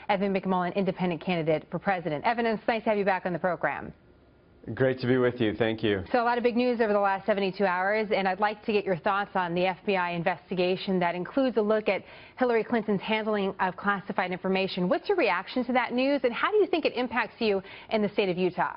Evan McMullin, independent candidate for president. Evan, it's nice to have you back on the program. Great to be with you. Thank you. So a lot of big news over the last 72 hours, and I'd like to get your thoughts on the FBI investigation that includes a look at Hillary Clinton's handling of classified information. What's your reaction to that news, and how do you think it impacts you in the state of Utah?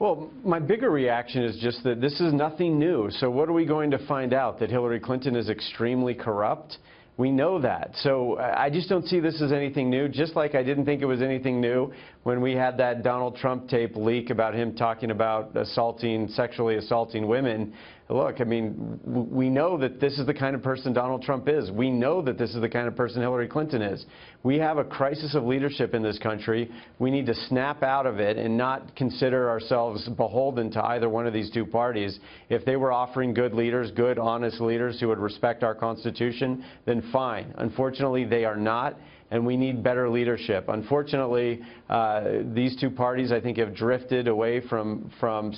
Well, my bigger reaction is just that this is nothing new. So what are we going to find out? That Hillary Clinton is extremely corrupt? We know that. So I just don't see this as anything new, just like I didn't think it was anything new when we had that Donald Trump tape leak about him talking about sexually assaulting women. Look, I mean, we know that this is the kind of person Donald Trump is. We know that this is the kind of person Hillary Clinton is. We have a crisis of leadership in this country. We need to snap out of it and not consider ourselves beholden to either one of these two parties. If they were offering good leaders, good, honest leaders who would respect our Constitution, then fine. Unfortunately, they are not. And we need better leadership. Unfortunately, these two parties, I think, have drifted away from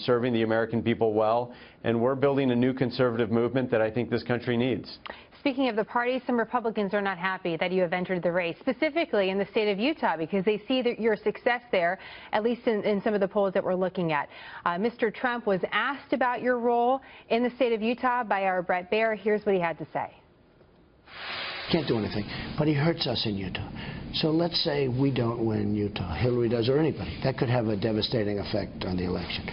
serving the American people well, and we're building a new conservative movement that I think this country needs. Speaking of the party, some Republicans are not happy that you have entered the race, specifically in the state of Utah, because they see that your success there, at least in some of the polls that we're looking at. Mr. Trump was asked about your role in the state of Utah by our Brett Baer. Here's what he had to say. Can't do anything, but he hurts us in Utah. So let's say we don't win Utah, Hillary does, or anybody. That could have a devastating effect on the election.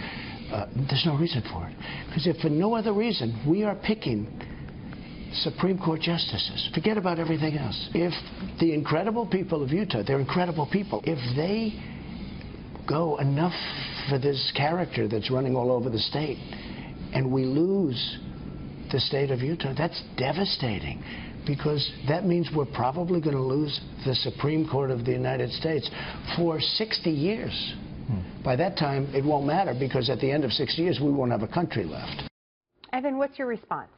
There's no reason for it. Because if for no other reason, we are picking Supreme Court justices. Forget about everything else. If the incredible people of Utah, they're incredible people, if they go enough for this character that's running all over the state, and we lose the state of Utah, that's devastating. Because that means we're probably going to lose the Supreme Court of the United States for 60 years. By that time, it won't matter, because at the end of 60 years, we won't have a country left. Evan, what's your response?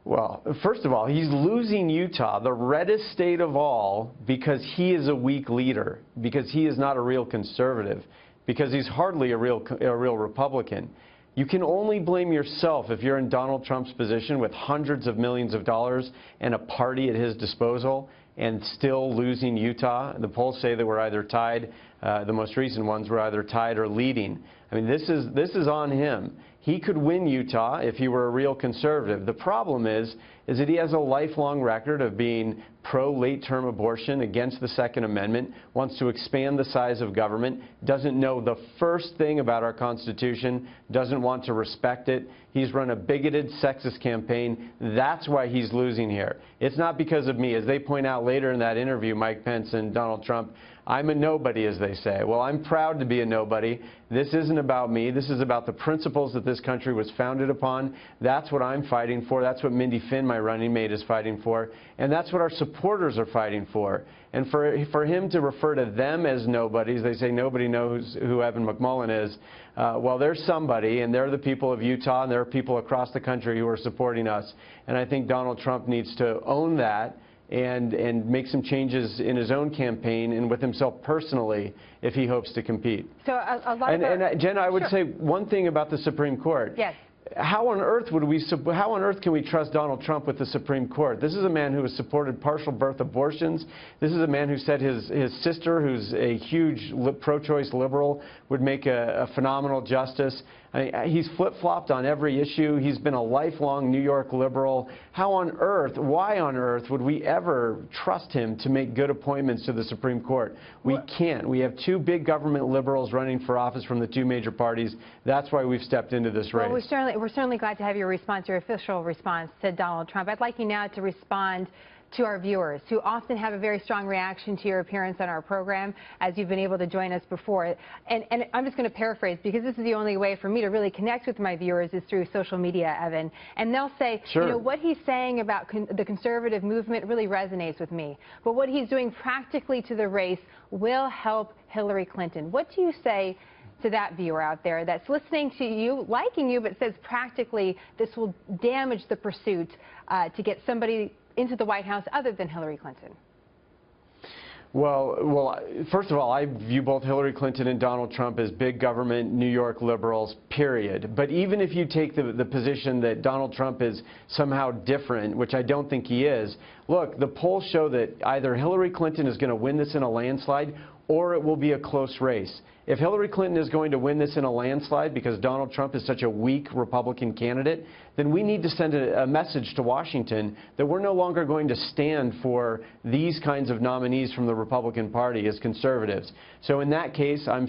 Well, first of all, he's losing Utah, the reddest state of all, because he is a weak leader, because he is not a real conservative, because he's hardly a real Republican. You can only blame yourself if you're in Donald Trump's position with hundreds of millions of dollars and a party at his disposal and still losing Utah. The polls say that we're either tied, the most recent ones were either tied or leading. I mean, this is on him. He could win Utah if he were a real conservative. The problem is that he has a lifelong record of being pro-late-term abortion, against the Second Amendment, wants to expand the size of government, doesn't know the first thing about our Constitution, doesn't want to respect it. He's run a bigoted, sexist campaign. That's why he's losing here. It's not because of me. As they point out later in that interview, Mike Pence and Donald Trump, I'm a nobody, as they say. Well, I'm proud to be a nobody. This isn't about me. This is about the principles that this country was founded upon. That's what I'm fighting for. That's what Mindy Finn, my running mate, is fighting for. And that's what our supporters are fighting for. And for him to refer to them as nobodies, they say nobody knows who Evan McMullin is. Well, there's somebody, and they're the people of Utah, and there are people across the country who are supporting us. And I think Donald Trump needs to own that and make some changes in his own campaign and with himself personally if he hopes to compete. So a lot and Jenna, I would say one thing about the Supreme Court. Yes. How on earth can we trust Donald Trump with the Supreme Court? This is a man who has supported partial birth abortions. This is a man who said his sister, who's a huge pro-choice liberal, would make a phenomenal justice. I mean, he's flip-flopped on every issue. He's been a lifelong New York liberal. How on earth, why on earth would we ever trust him to make good appointments to the Supreme Court? We can't. We have two big government liberals running for office from the two major parties. That's why we've stepped into this race. Well, we're certainly glad to have your response, your official response to Donald Trump. I'd like you now to respond to our viewers who often have a very strong reaction to your appearance on our program, as you've been able to join us before. And I'm just going to paraphrase, because this is the only way for me to really connect with my viewers is through social media, Evan. And they'll say, sure, you know, what he's saying about the conservative movement really resonates with me. But what he's doing practically to the race will help Hillary Clinton. What do you say to that viewer out there that's listening to you, liking you, but says practically this will damage the pursuit to get somebody into the White House other than Hillary Clinton? Well, first of all, I view both Hillary Clinton and Donald Trump as big government New York liberals, period. But even if you take the position that Donald Trump is somehow different, which I don't think he is, Look, the polls show that either Hillary Clinton is going to win this in a landslide or it will be a close race. If Hillary Clinton is going to win this in a landslide because Donald Trump is such a weak Republican candidate, then we need to send a message to Washington that we're no longer going to stand for these kinds of nominees from the Republican Party as conservatives. So in that case, I'm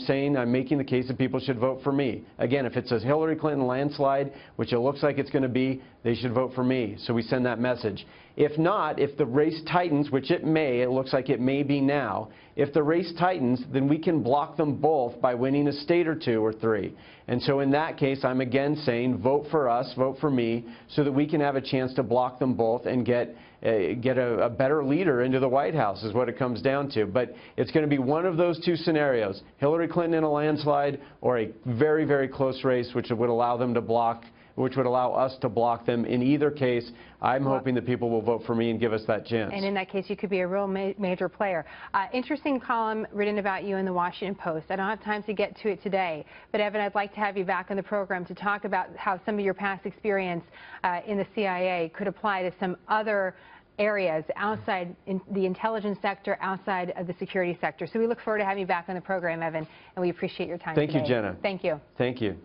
making the case that people should vote for me. Again, if it's a Hillary Clinton landslide, which it looks like it's going to be, they should vote for me. So we send that message. If not, if the race tightens, which it looks like it may be now, if the race tightens, then we can block them both by winning a state or 2 or 3. And so in that case, I'm again saying vote for us, vote for me, so that we can have a chance to block them both and get a better leader into the White House is what it comes down to. But it's going to be one of those 2 scenarios, Hillary Clinton in a landslide or a very, very close race, which would allow them to block, which would allow us to block them. In either case, I'm hoping that people will vote for me and give us that chance. And in that case, you could be a real major player. Interesting column written about you in the Washington Post. I don't have time to get to it today, but Evan, I'd like to have you back on the program to talk about how some of your past experience in the CIA could apply to some other areas outside in the intelligence sector, outside of the security sector. So we look forward to having you back on the program, Evan, and we appreciate your time today. Thank you, Jenna. Thank you. Thank you.